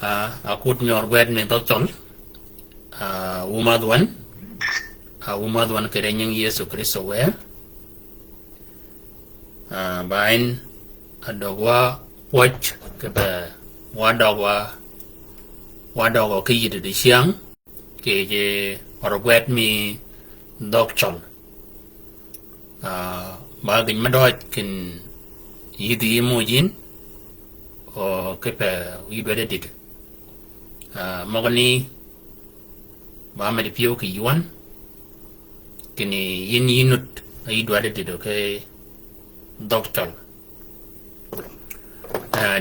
akut nyor gwet me doctor umadwan kere nyang Yesu Kristo we bain adogwa watch ke ba wadogwa ke yide de siang ke je orgwet mi doctor ba gin madoj kin yidi mujin o ke pa yidwede dit mogani ba me de pio ki yuan kini yinut yidwede dit ke doctor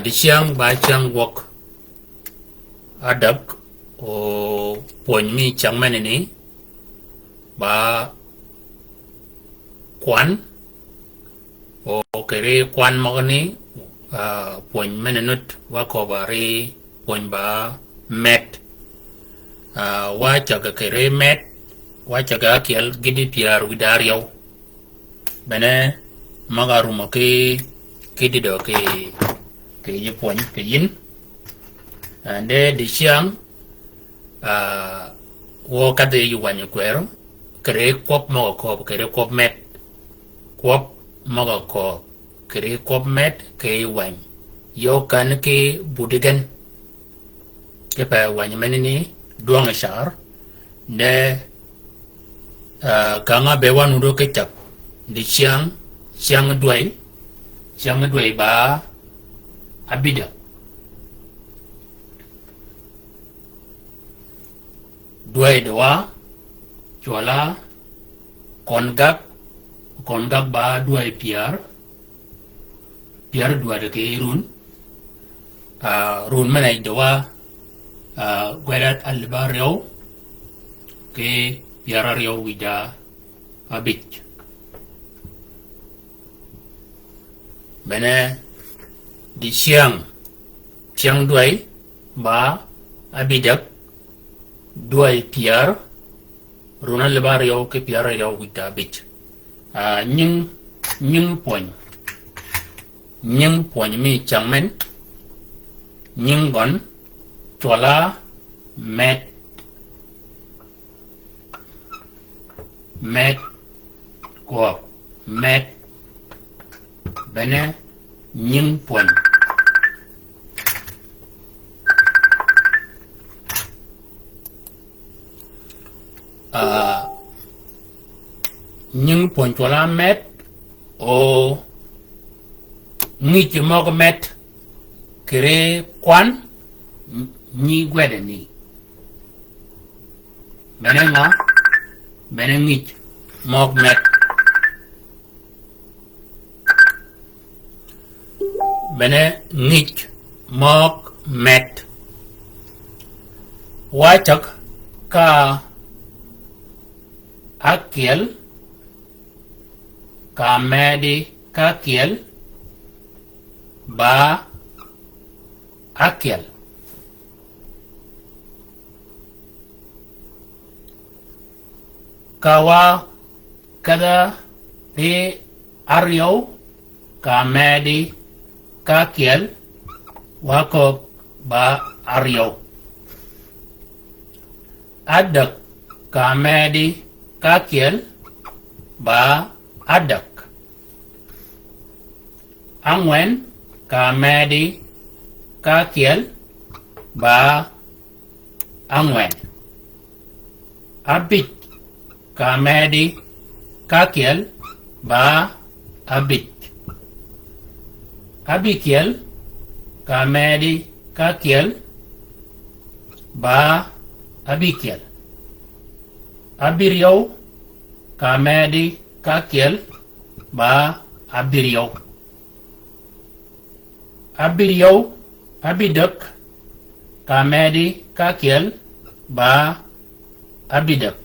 di siang ba chang wok adak o pon mi chang manene ba kwan o kere kwan mogani pon menenut wa ko bari pon ba met wa chaga kere met wa chaga kiel gidi piar widario bene magaru mo ke dido ke ye pon ke yin ande di siang wo kade yu wanyu kwero kere kop mo ko kere kop met kop mo ko kere kop met ke wan yo kan ke budigan ke pa wan menini duang shar de kanga be wan do ke chap di siang duai ba abida duai doa chola kongak ba duai piar dua de ke run manai doa gwerat albaryo ke piara ryo wida abit bene di siang duai ba abidak duai piar runa lebar yo ke piara yo wita bit nying poñ mi changmen nying gon chola met ko met bene nying poñ nying poñ chola met o ngi mo ko met kere kwan ni gwede ni bene ngi mo ko met bene ngi mo met wachak ka akiel ka medi ka kiel ba akiel kawa kada e aryo ka medi ka kiel wako ba aryo adak ka medi ka kiel ba adak angwen ka medi ka kiel ba angwen abit ka medi ka kiel ba abit abikiel ka medi ka kiel ba abikiel abiryo ka medi ka kiel ba abiryo abidak ka medi ka kiel ba abidak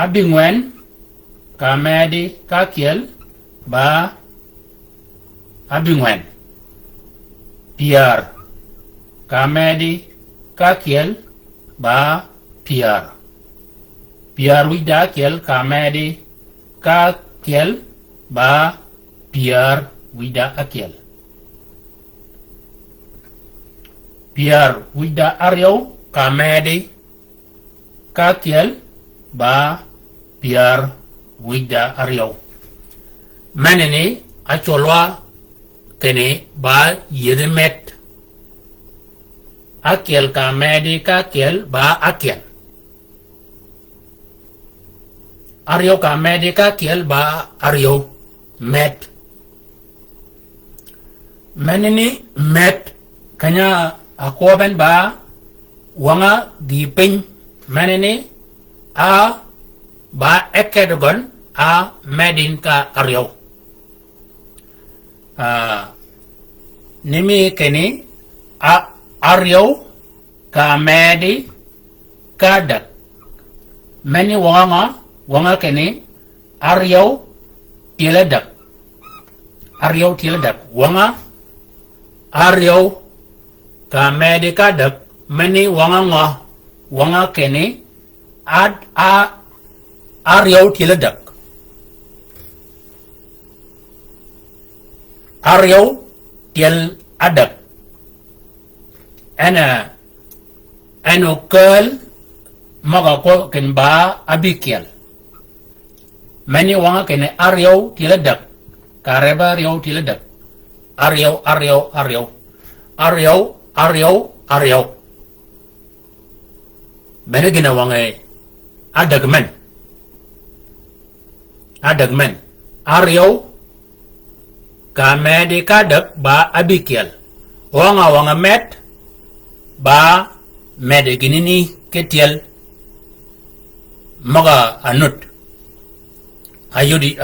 abingwen ka medi ka kiel ba abingwen piar ka medi ka kiel ba piar wida kiel ka medi ka kiel ba piar wida akiel Pierre wida Ario ka medi ka kiel ba Pierre wida Ario. Manene a Chollo kene ba yedemet. Akiel ka medi ka kiel ba akiel. Ario ka medi ka kiel ba Ario met. Manene met kanya ako ben ba wanga giping manene a ba ekedogon a medin ka Ario. Nimi kene a Ario ka medi ka dak. Mani wanga kene Ario tiladak. Ario tiladak. Ario ka medi ka dak. Mani wanga kene Ario tiladak. Ario til adak. Ano kel maga ko ken ba abikiel. Mani wanga kene Ario tiladak. Kareba Ario tiladak. Ario. Bene gina wanga adagmen. Ario ka medi kadak ba abikiel. Wanga met ba medi ginini ketiel maga anut. Ayudi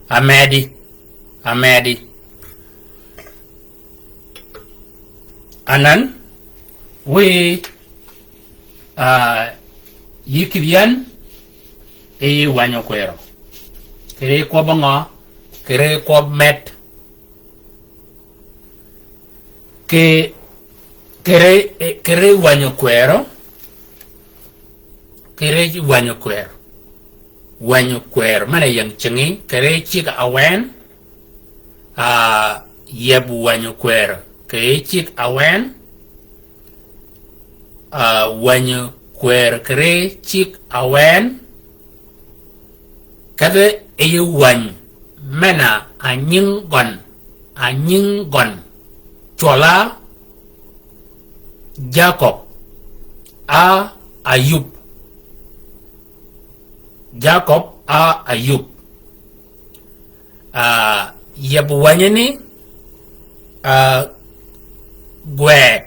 amedi. Anan we yikibian wanyo kwero. Kere kwa banga, kere kwa met. Kere wanyo kwero. Wanyo kwero. Mana yang cengi, kere chika awen. Yebu wanyo kwero. Kere chik awen. Wanyo kwero kere chik awen. Kada wan mena anyingon Chola Jacob Ayub Yabuwanya ni Gwet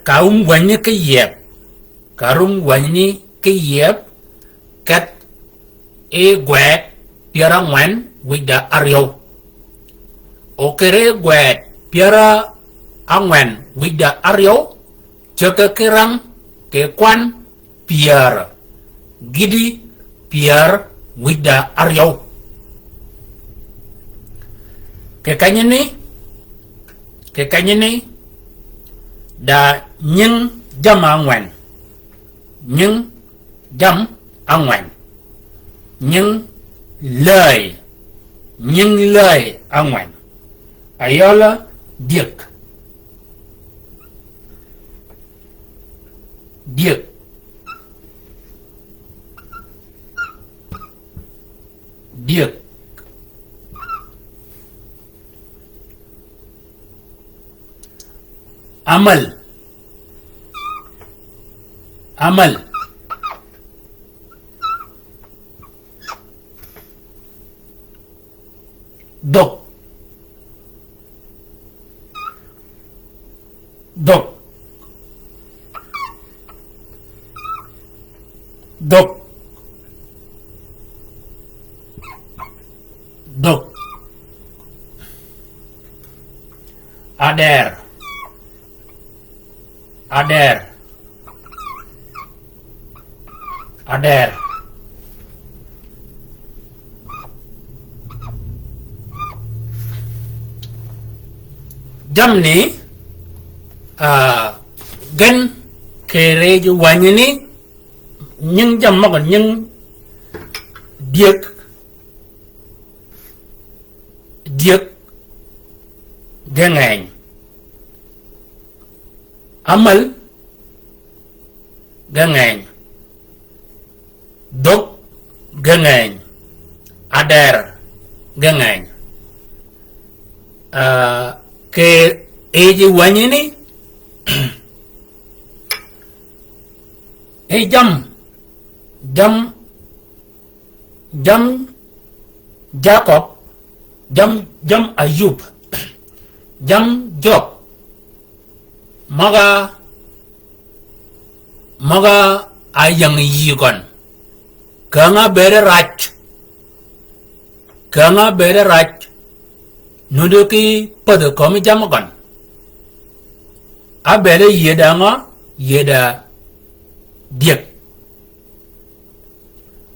Kaum wanya ke yep kat gwet piara ngwen wida Ario. Okere gwet piara angwen wida Ario. Jaka kerang ke kwan piara. Gidi piara wida Ario. Kekanya ni da nying jam angwen. Nhưng lời angwen ayola diek amal Dok Ader jam ni gan kere ju wanya ni nhưng jam mà còn nhưng điếc gan ngành amal gangen dok gangen ader gangen ke eji wanyini e jam Jacob jam Ayub jam Job maga ayang yigon kanga bere rach nuduki pada komi jamagon a bere yeda diek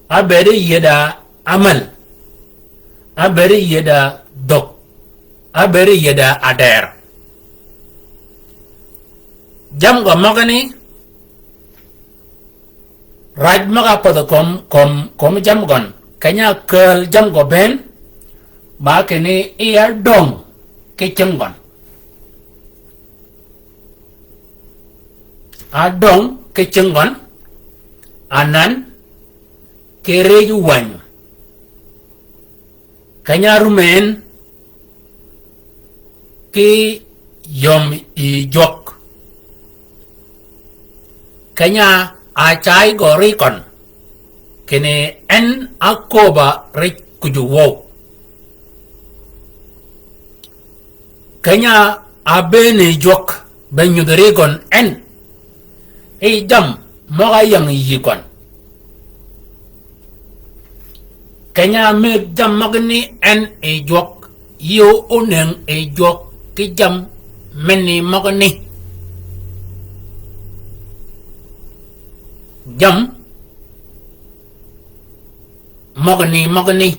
a bere yeda amal a bere yeda dok a bere yeda ader jam go magani raj maga pada kom jam gon kanya kel jam go ben ba kene iya dong ke cengon a dong ke cengon anan kereju wanyu kanya rumen ki yom I jok kanya achai gori kon kene en akoba rik kuju wow kanya abene jok benyu kon en e jam moga yang yikon kanya me jam magni en e jok yo onen e jok ki jam meni magni jam magni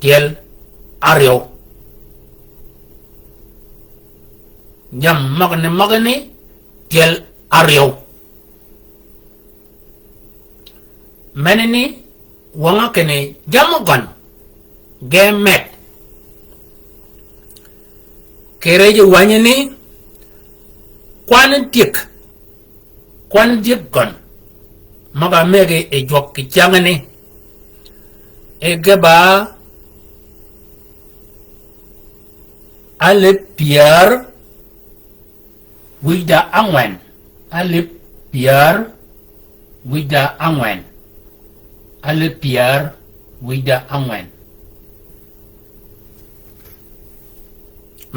tiel aryo jam magni tiel aryo menini wanga kene jamogon gemet kereje wanyini kwan diek gon maga mege e jok ki changani e geba alip pier wida angwen alip pier wida angwen alip pier wida angwen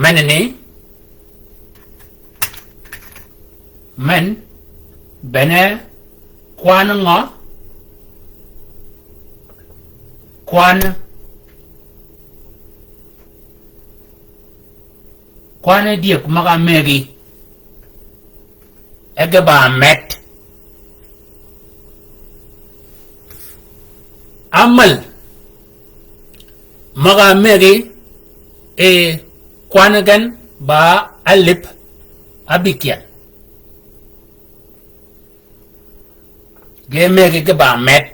menini men bene kwan ngo kwan diek maga megi ege ba met amal maga megi e kwanagan ba alip abikian ge megi ge ba met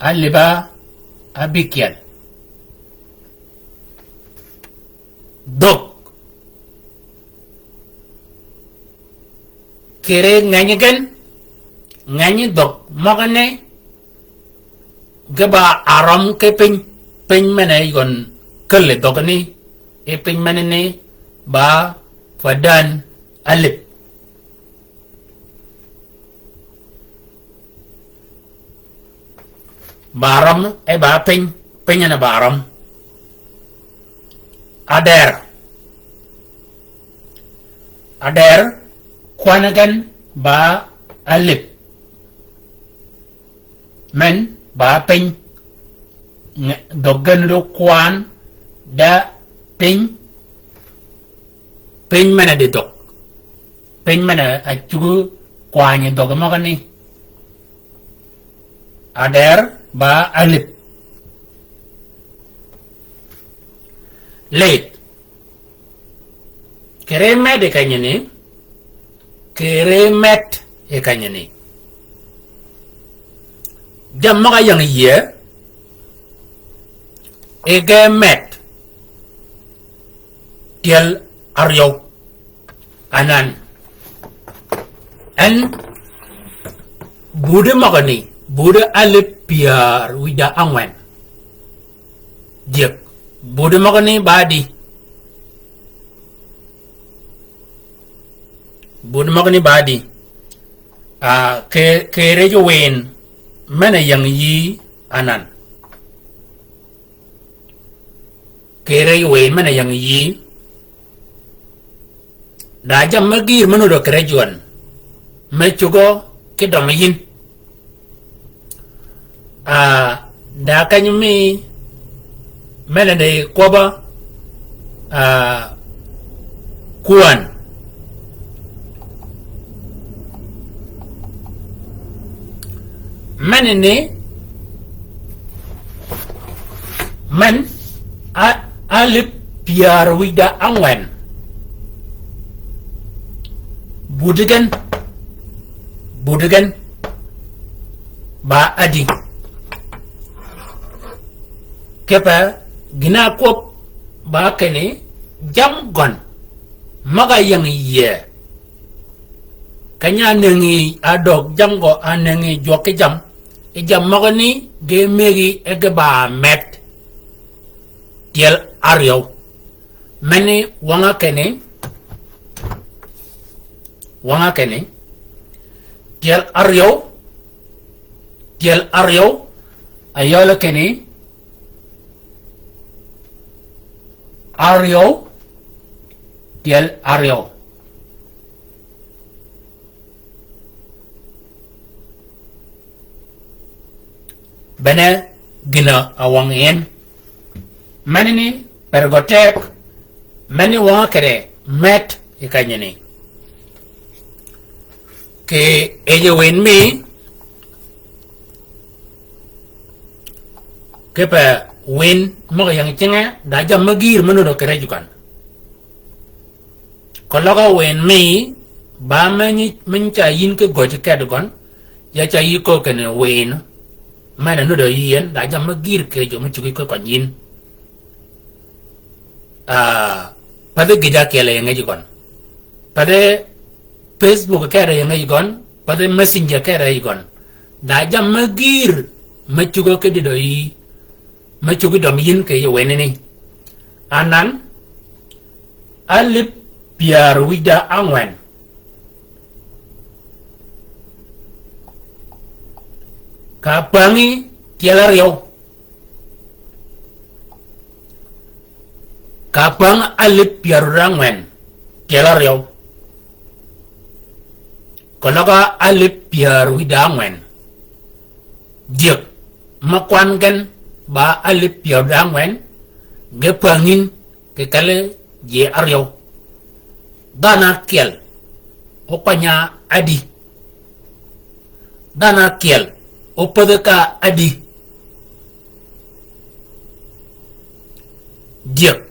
aliba abikian dok kere nganyi dok magane gaba aram ke pin mene yon kele dogani e pin mene ne ba fadan alip baram e ba pin na baram ader kwanagan ba alip men ba pin dogan do kwan da pin mana de dok pin mana achu kwanya dog magani ader ba alip late keremet e kanyani keremet e kanyani jam maga yang ye egemet tiel aryo anan en bude magani bude ale piar wida angwen diek bude magani badi bude magani badi ke rejo wen mena yang yi anan ke rejo wen mena yang yi da jam magir manu do krejuan mechugo ke domayin da kanyumi mena de koba kuan mena ne man alip piar wida angwen budigan ba adi kepa gina kop ba kene jam gon maga yang ye kanya nengi adog jango anengi joke jam jam magani ge megi ege ba met tiel aryo meni wanga kene tiel aryo ayola kene aryo tiel aryo bene gina awang yen manini pergotek mani wanga kere met ikanyeni ke eje wen mi kepa wen maga yang chenga da jam magir manu do kere jukan kologa wen mi ba mani mincha yin ke goje kedgon ya cha yi ko kene wen mana no do yen da jam magir ke jo mu chuki ko yin pada gida kele yang jukan pada Facebook kere yang igon pada messenger kere igon da jam magir machugo ke didoi machugo dom yin ke yo weneni anan alip piar wida angwen kapangi tialario kapang alip piar rangwen tialario konoka alip piar widangwen diek makwan kan ba alip piar dangwen gepangin ke kale je aryo dana kiel opanya adi dana kiel opadaka adi diek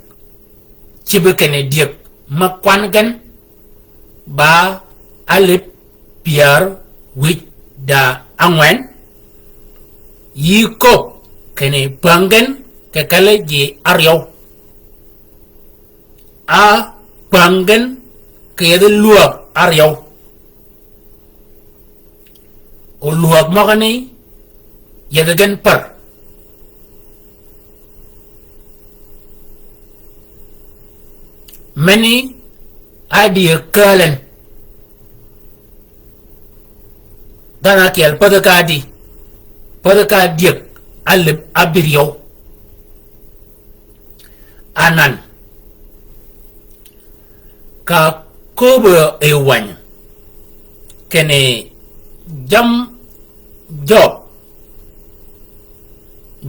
cibekene diek makwan kan ba alip piar wit da angwen yiko kene bangen ke kale je aryo a bangen ke yede luak aryo o luak magani yede gen par many idea kalen dana kiel pada diek alip abiryo anan ka kobo ewan kene jam job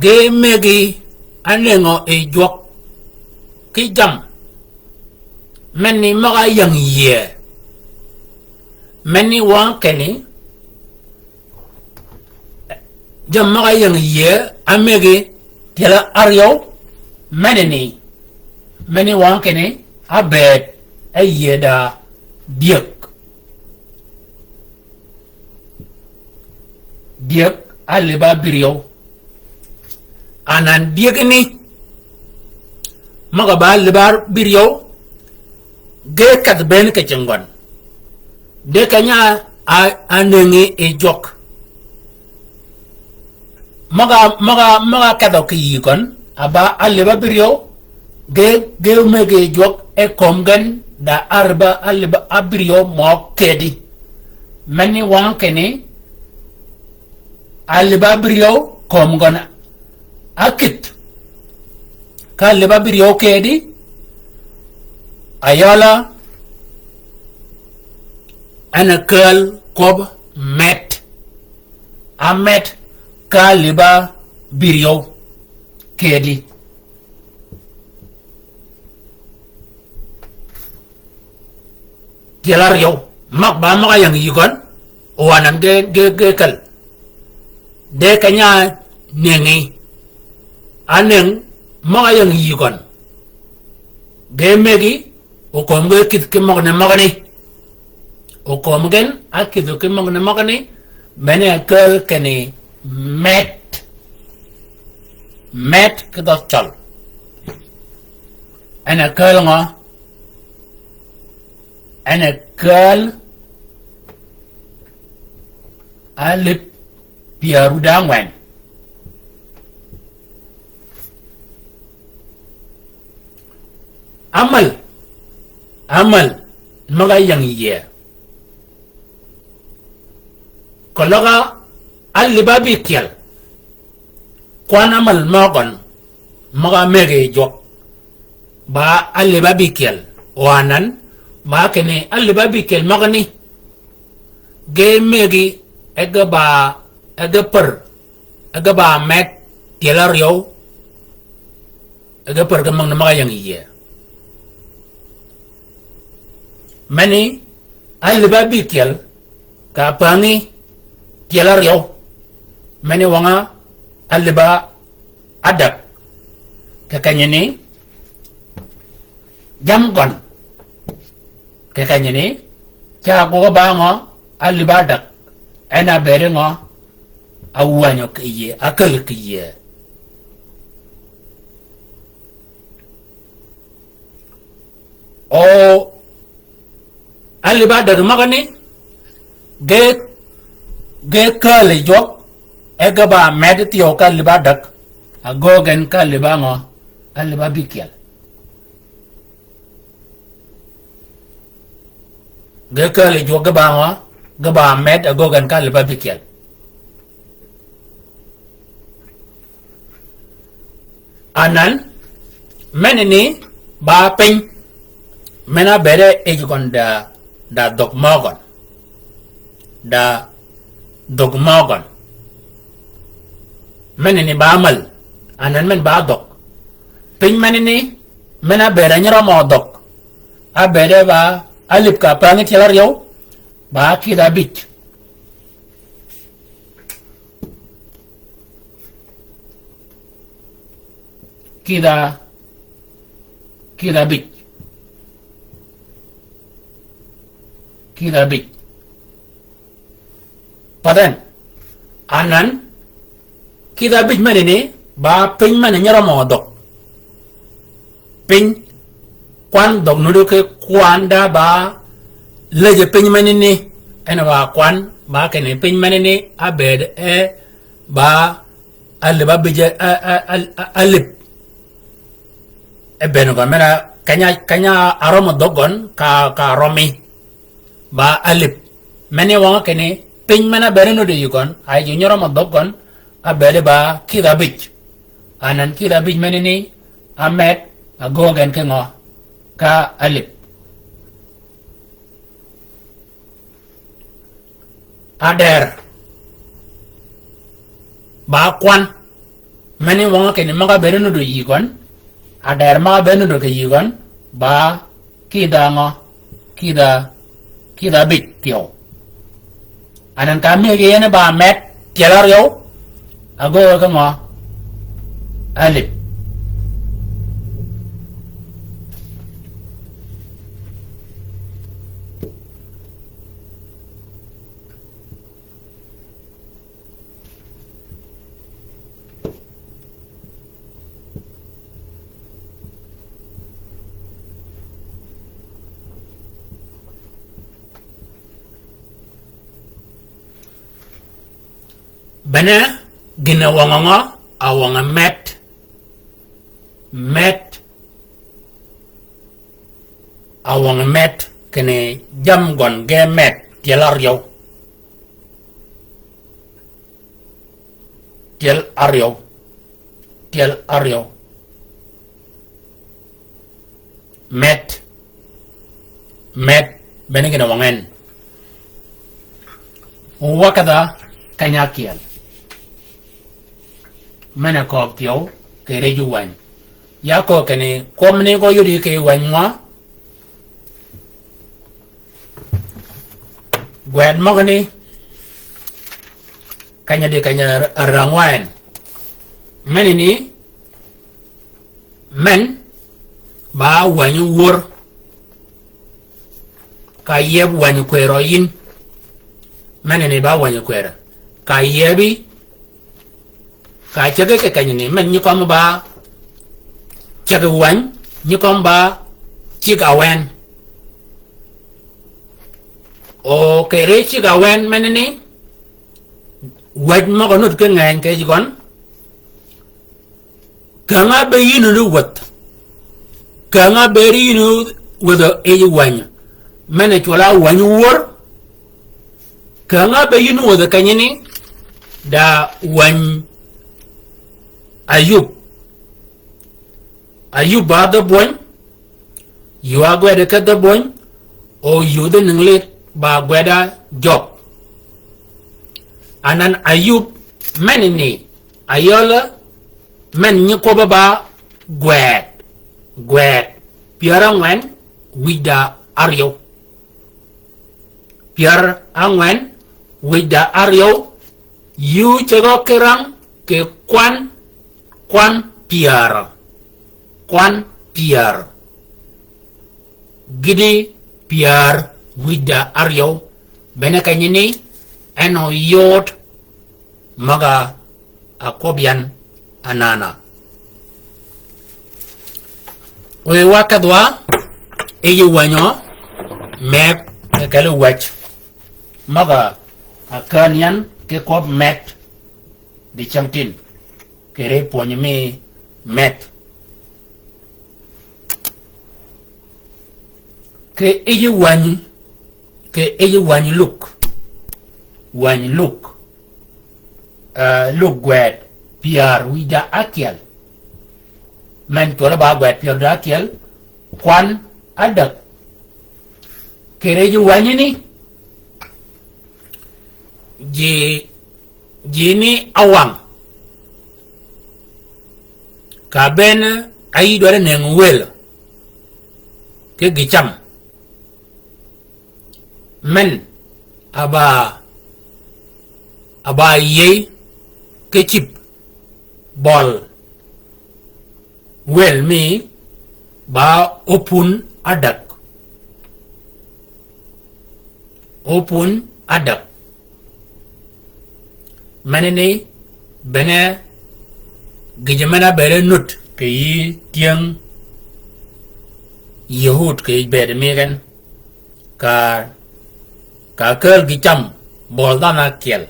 ge megi anengo e jok ki jam meni maga yang ye meni wan kene jam maga yang ye amegi tela aryo meni wan kene abet ayeda diek aliba biriyo anan diek ini maga ba libar biriyo ge kat ben ke chengon de kanya anengi e jok maga kado ki yikon aba aliba biryo ge mege jok e komgen da arba aliba abiryo mo kedi mani wankene aliba biryo komgon akit ka aliba biryo kedi ayala ana girl kob met amet ka liba biryo kedi gelar yow mak ba maka yang yikon wanan ge kal de kanya nengi aneng maka yang yikon ge megi o kom ge kit ke magne magani o kom gen akido ke magne magani mene girl kene met ke do chal ana girl nga ana girl alip biaru dangwan amal maga yang ye kologa alibabi kiel kwan amal magon maga mege jok ba alibabi kiel wanan ma kene alibabi kiel magani ge megi ega ba met tielar yow ega per gamang maga yang ye mani alibabi kiel ka pangi tielar yow mani wanga aliba adak kakanyani jamgon kakanyani cha go ba ngo aliba adak ana bere ngo awanyo kiye akal kiye o aliba adak magani ge kale jok ega ba meditio ka liba dak agogen ka liba ngo aliba bikiel ge kale jok ga ba ngo ga ba med agogen ka liba bikiel anan menini ba pen mena bere ejugon da dog mogon menini ba amal anan men ba dok pin menini mena bere nyara mo dok a bere ba alip ka pangi tilar yow ba kida bit kida bit padan anan kida bit menini ba pin mena nyara mo dok pin kwan dok nudu ke kwan da ba leje pin menini ena ba kwan ba kene pin menini abed ba aliba bije alip ebeno ga mena kanya aroma dogon ka romi ba alip mene wanga kene pin mena bereno de yugon ay junior ma dogon abede ba kidabij anan kidabij menini amet agogen ke ngo ka alip ader ba kwan mene wanga kene maga bereno de yugon ader maga bereno de yugon ba kidango kidabij tio anan kami gene ba met kelar yow ago ka ngo alip bene gina wongongo awonga met awonga met kene jam gon ge met telar yow tel aryo met bene gina wongen wakada kanyakiel mana ko tiyo kere juwan ya ko kene komne ko yuri ke wanwa gwen mogani kanya de kanya rangwan menini men ba wanyu wor ka yeb wanyu kwero yin menini ba wanyu kwera ka yebi ka chege ke kanyini men ni kom ba chege wan ni kom ba chiga wen o kere chiga wen menini waj mo ko nut ke ngan ke jigon kanga be yinu lu wat kanga be yinu wado e wan mena chola wan wor kanga be yinu wado kanyini da wan Ayub ba the boy you are going to cut the boy or you the ninglet ba gweda job anan Ayub menini ayola men nyiko ba gwed piara ngwen wida aryo piar angwen wida aryo you chego kerang ke kwan piar gidi piar wida aryo bene kanyini eno yot maga akobian anana we wakadwa eyi wanyo mek kele wach maga akanian ke kop met di chamtin kere ponyme met ke eyi wany look gwed piar wida akiel men tola ba gwed piar da akiel kwan adak kere eyi wany ni jini awang ka ben ayi dore neng wel ke gicham men aba ye ke chip ball well me ba open adak menene bene gijamana bere nut ke yi tiang yehud ke bere megen ka kel gicham bol dana kiel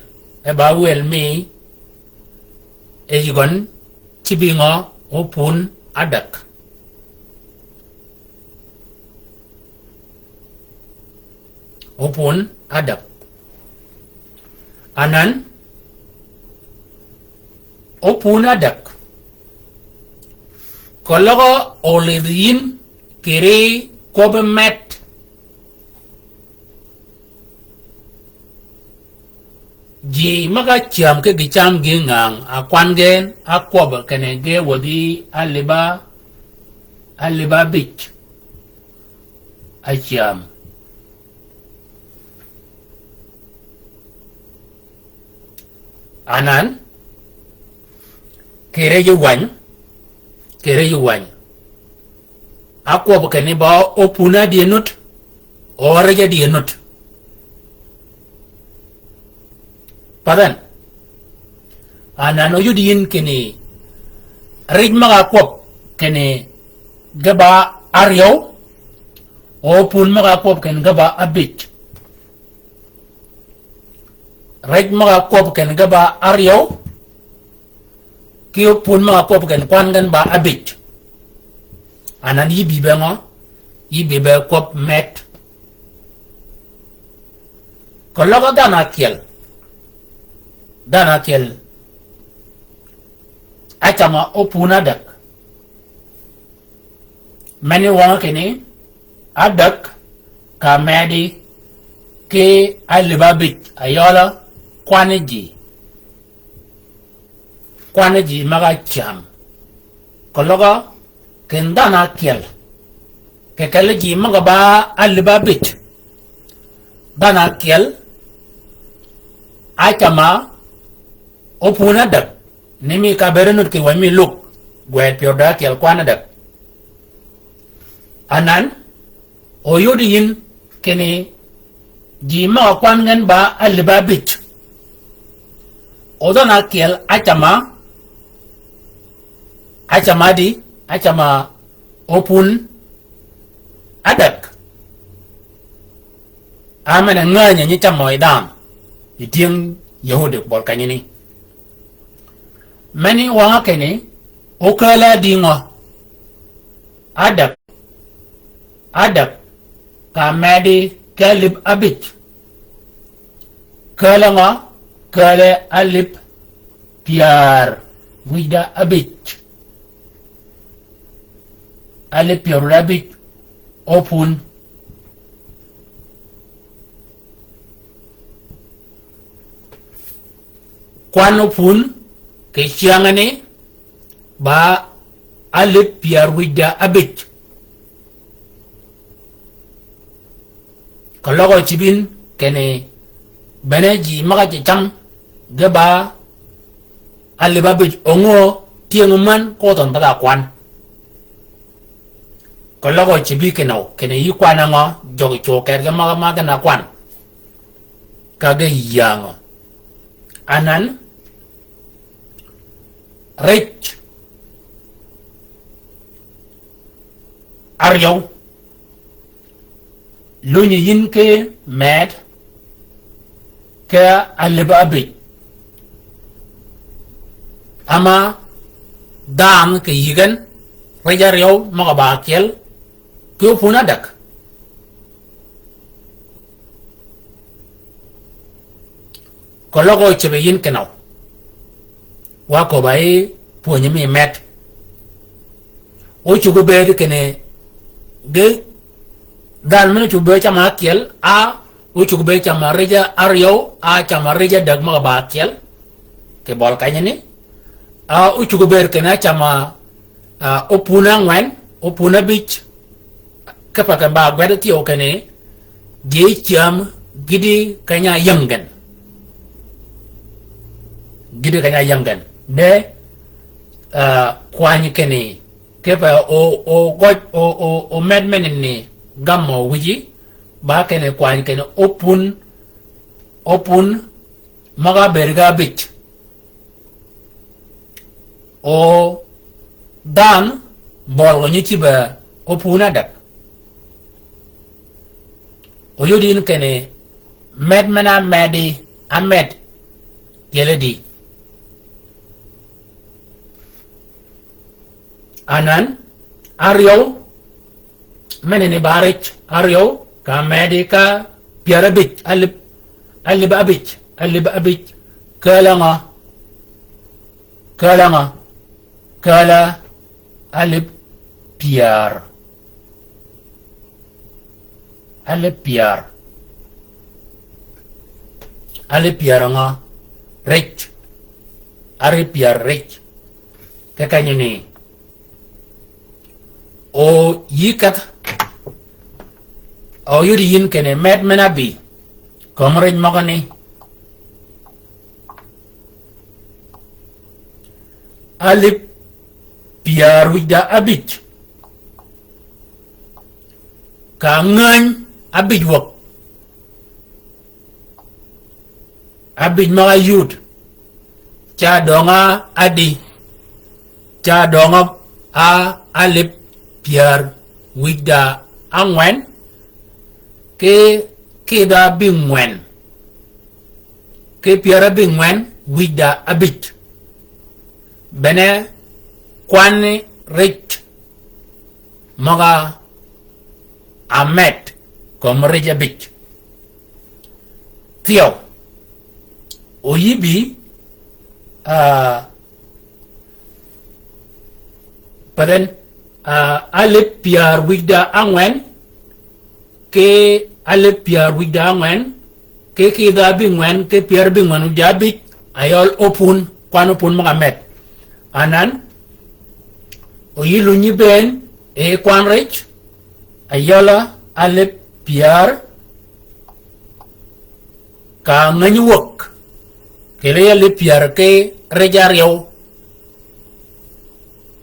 e ba wel mi e jigon chibingo opun adak anan opun adak kologo olidin kiri kobe met ji maga cham ke gicham gi ngang akwan gen akob kene ge wodi aliba bich acham anan kere yu wany akob kene ba opuna dienut ora ja dienut padan anano yudin kene rijmaga kop kene gaba aryo opun maga kop ken gaba abich rek mga kop ken ga ba aryo ki pun mga kop ken kwan gan ba abit anan yi bibe ngo yi bibe kop met ko logo dana kiel achama opuna dak mani wanga kini adak ka medi ke alibabit ayola kwaneji maga cham kologa kendana kiel ke kaleji maga ba alibabit dana kiel achama opuna dak nimi ka berenut ki wami luk gwet pioda kiel kwana dak anan oyodi yin kene jima kwan ngan ba alibabit odona kiel achama opun adak amana nganya ni chamoy dam itieng yahudi bol kanyini mani wanga kene okala dingo adak ka medi kalib abit kala nga kala alip piar wida abit alip piar abit opun kwan opun ke siangane ba alip piar wida abit kalogo chibin kene beneji magaji cham geba alibabit ongo tienguman koton tada kwan kalogo chibi kene yi kwana ngo jogi choker ga maga na kwan kage yango anan rich aryo lunyi yin ke med ke alibabit ama dam ke yigan rejar yow maga bakel ke puna dak ko logo chebe yin kenaw wa ko bay puonye mi met o chugo be kene de dal mena chugo chama kiel a o chugo be chama reja aryo a chama reja dag maga bakel ke bol kanya ni a o chugo be kena chama opuna ngwen opuna bich kapa kan ba gwada ti o kene je cham gidi kanya yangan de kwany kene kepa o medmen ni gammo wiji ba kene kwany kene opun maga berga bich o dan bol ni tiba opuna dak o yodin kene medmena medi amed yeledi anan aryo menene barich aryo ka medika piarabit alibabit kalanga kala alib piar nga rich ari piar rich kakanya ni o yikat o yuri yin kene med menabi komrej magani alip piar wida abit ka ngany abit wak abit mga yud cha donga adi cha donga a alip piar wida angwen ke da bingwen ke piara bi ngwen wida abit bene kwani rich maga amet kom reja bit Theo oyibi paren alip piar wida angwen ke alip piar wida angwen ke kida bi ngwen ke piar bi ngwen wida bit ayol opun kwan opun maga met anan oyilu nyi ben e kwan rich ayola alip piar ka ngani wok kele alip piar ke reja riau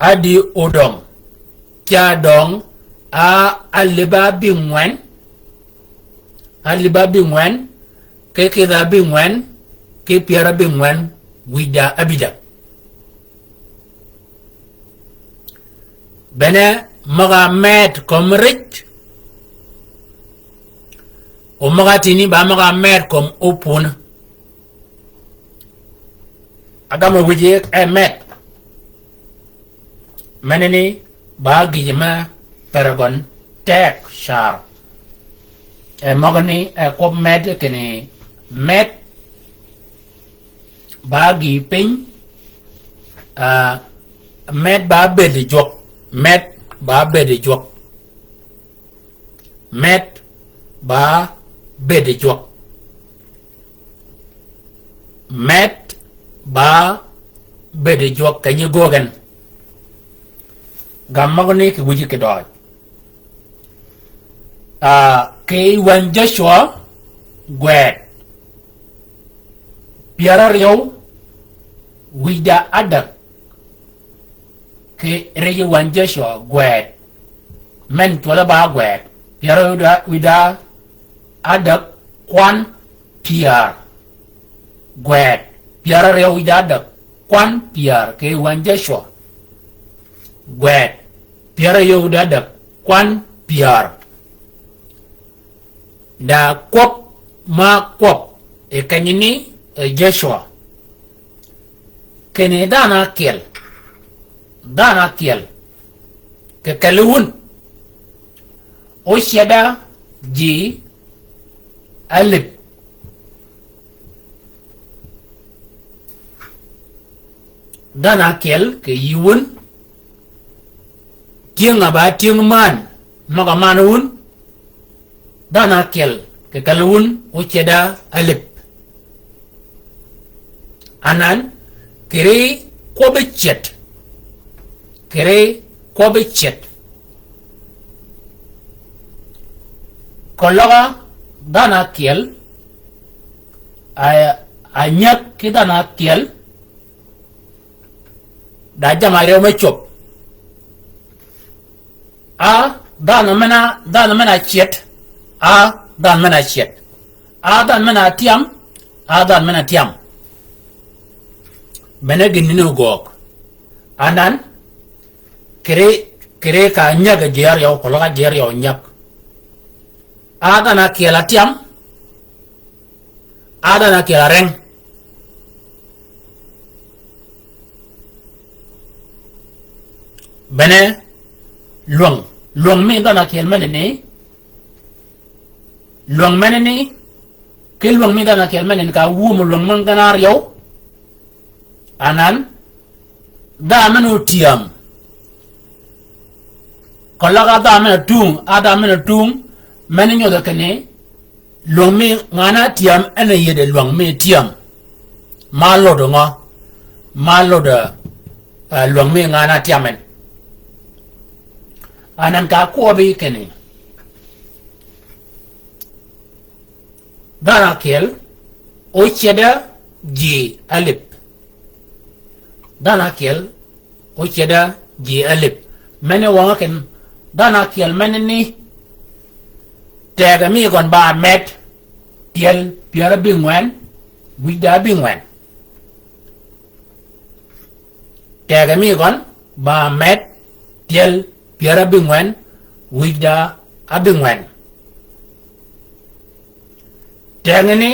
adi odong cha dong a aliba bi ngwen ke kida bi ngwen ke piara bi ngwen wida abida bene maga met kom rich o maga tini ba maga met kom opun agama wije met meneni ba gijima paragon tek shar magani ko met kene met ba gi pin met ba bedi jok met ba bedi jok met ba bedi jok met ba bedi jok kanyi gogan gamagni ki wuji ki doj ke wan Joshua gwet piara riau wida adak ke reji wan Joshua gwet men tola ba gwet piara wida adak kwan piar gwet piara riau wida adak kwan piar ke wan Joshua gwet piara yo wida adak kwan piar da kwop ma kwop e kanyini Joshua kene dana kiel ke kalun o sheda ji alip dana kiel ke yun tiang aba tiang man maga manun dana kiel ke kalun o sheda alip anan kere ko bechet kologa dana kiel anyak ki dana kiel da jama rew ma chop dana mena chet dan mena chet dan mena tiam dan mena tiam mena ginino gok anan kere ka nyaga jer yaw kologa jer yaw nyak adana kiela tiam adana kiela reng bene luang me dana kiel menene luang menene ke luang me dana kiel menene ka wum luang man ganar yaw anan da menu tiam kolaga da menu tung menu nyoda kene luang me ngana tiam ene yede luang me tiam malo da luang me ngana tiamen anan ka ko bi kene dana kel o cheda ji alip dana kel o cheda ji alip mene wanga ken dana kel mene ni tega mi gon ba met tiel piara bingwen wida bingwen tega mi gon ba met tiel piara bingwen wida abingwen tega ni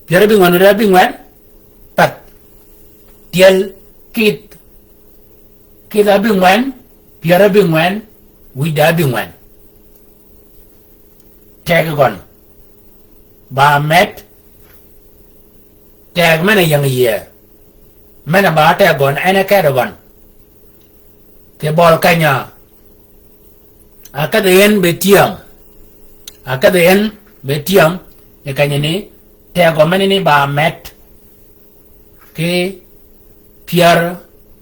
piara bingwan udah bingwan pat tiel kita bingwan piara bingwan wida bingwan tag gon ba met tag mana yang iya mana ba tag gon ana ka gon ke bol kanya akadayen betiam e kanya ni tag gon mana ni ba met ke piar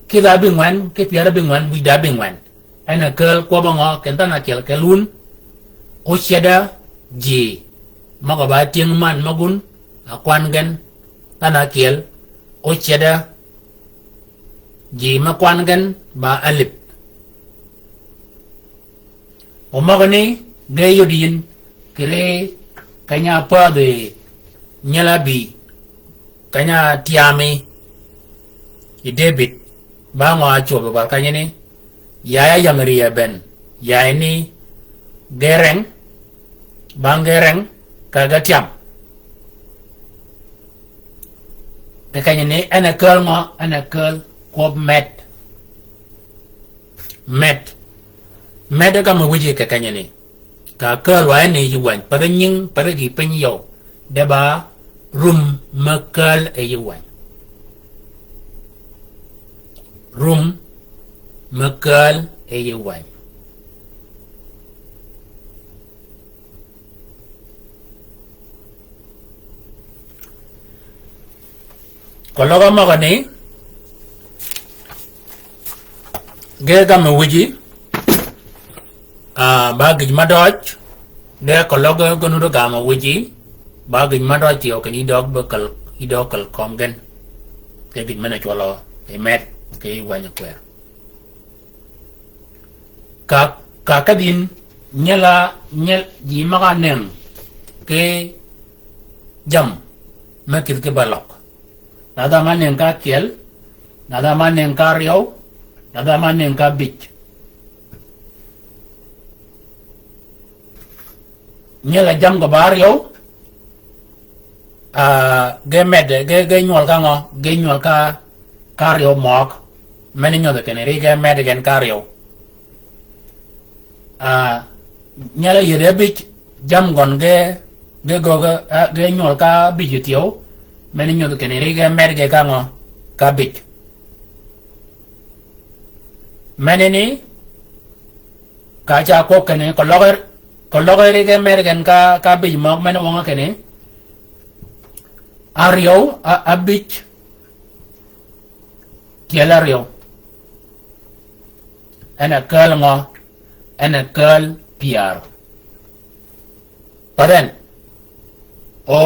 kita bingwan ke piara bingwan wida bingwan ana kel ko bango kentana kel kelun o sheda ji maga ba tieng man magun akwan gen tana kel o sheda ji makwan gen ba alip o magani ge yodin kire kanya pa de nyalabi kanya tiami i debit ba ngo acho ba kanya ni ya yang ria ben ya ini gereng bang gereng kagak tiam kanya ni ana kel ko met ka mo wiji kanya ni ka kel wa ni yuan pada nying pada gi penyo de ba rum makal e yuan rum makal e yuan kalau kamu ni gaya kamu wiji bagi madoj dia kalau kamu udah kamu wiji bagi madoj yo kan idok bekal idokal komgen jadi mana Chollo emet ke yuan kwer kakadin nyel ji maganeng ke jam makir ke balok nada maneng ka kel nada maneng ka riau nada maneng ka bich nyela jam ko bario ge nyol ka ngo ge nyol ka kario mok meni nyoda keneri ge med gen kario nyala yede bich jam gon ge nyol ka bijitio meni nyoda keneri ge med ge ka ngo ka bich meni ni ka cha ko kene ko loger ge med gen ka bij mok meni wonga kene ario a bich kielario ana kel ngo ana kel piar paden o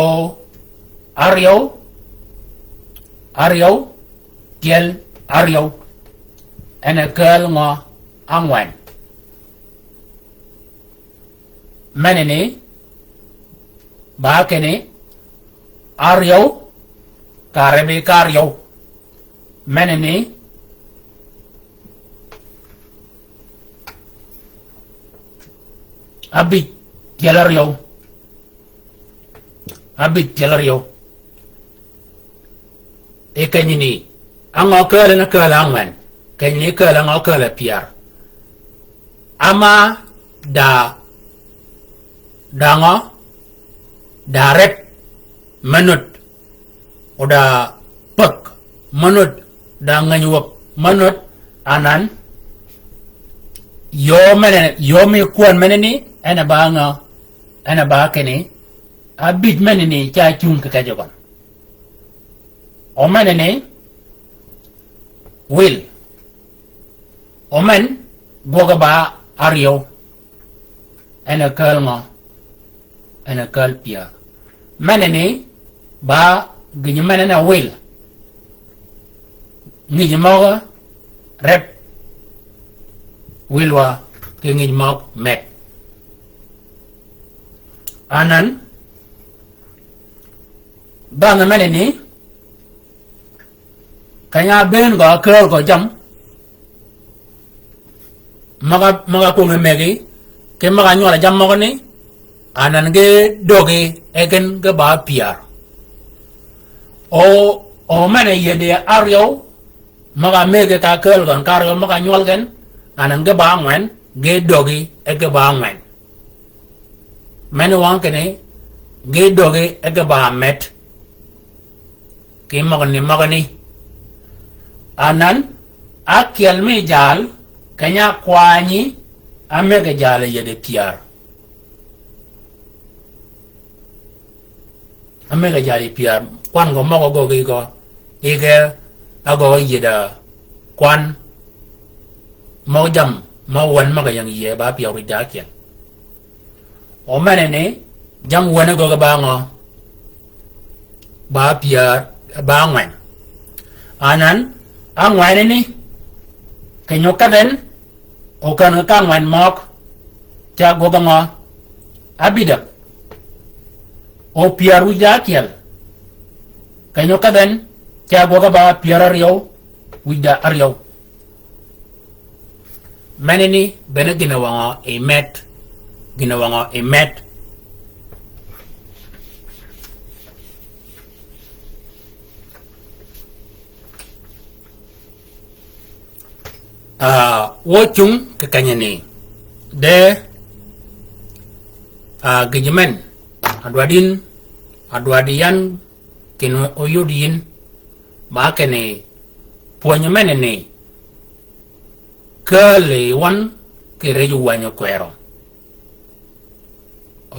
ario kiel ario ana kel ngo angwan manene ba kene ario karebe kario manene abit jalario e kanyini ango kala na kala angwan kanyini kala ngo kala piar ama dango daret manut oda pak manut da nganyuap manut anan yo me kuan meneni ana ba kene abit meneni cha chung ka jagon o meneni will omen boga ba ario ana kalma ana kalpia meneni ba ginyamana will ngi moga rep wilwa ke ngi mok met anan bana meneni kanya ben go kerol go jam maga ko ngemegi ke maga nyola jam mo ni anan ge doge egen ge ba piar o mane yede aryo maga mege ka kel gon karyo maga nyol gen anan ge ba ngwen ge dogi e ge ba ngwen mane wan kene ge dogi e ge ba met ki magani anan akel mi jal kanya kwani amege jale yede piar amega jali piar kwan go mogo go go ige ago yeda kwan mo jam mo wan maga yang ye ba piar ri dakya o mane ne jam wana go ba ngo ba piar ba ngwan anan angwan ni kenyo kaden o kan ka ngwan mok ta go ba ngo abida o piaru jakiel kanyo kaden kya goga ba piara riyo wida aryo maneni bene gina wanga e met wochung ke kanyani de gijimen adwadian kino oyudin ba kene ponyo menene kale wan kere yuwanyo kwero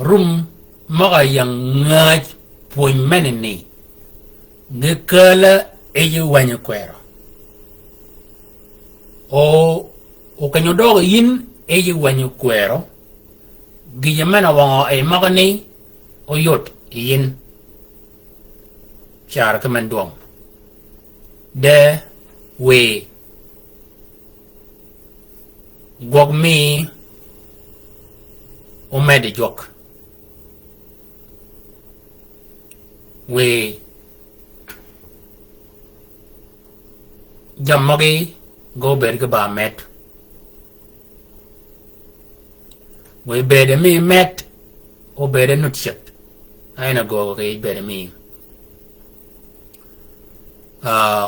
rum maga yang ngaj pony menene ne kala e yuwanyo kwero o kanyo dogo yin e yuwanyo kwero gijamena wango e magani oyot yin char kamandong de we gog mi o mede jok we jammagi go berga ba met we bede mi met o bede nutshit aina go ke bede mi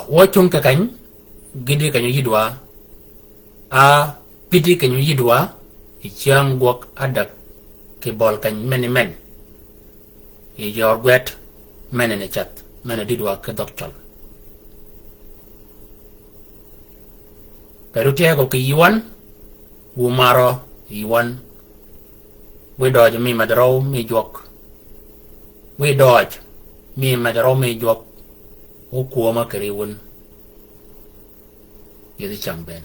wochung ka kany gidi kanyo yidwa a piti kanyo yidwa ichang gwak adak ke bol kany men i yor gwet menene chat mene didwa ke dokchol pero tiago ke yiwan wumaro yiwan we dodge mi madro mi jwak we dodge mi madro mi jwak o kuoma kare won yedi chamben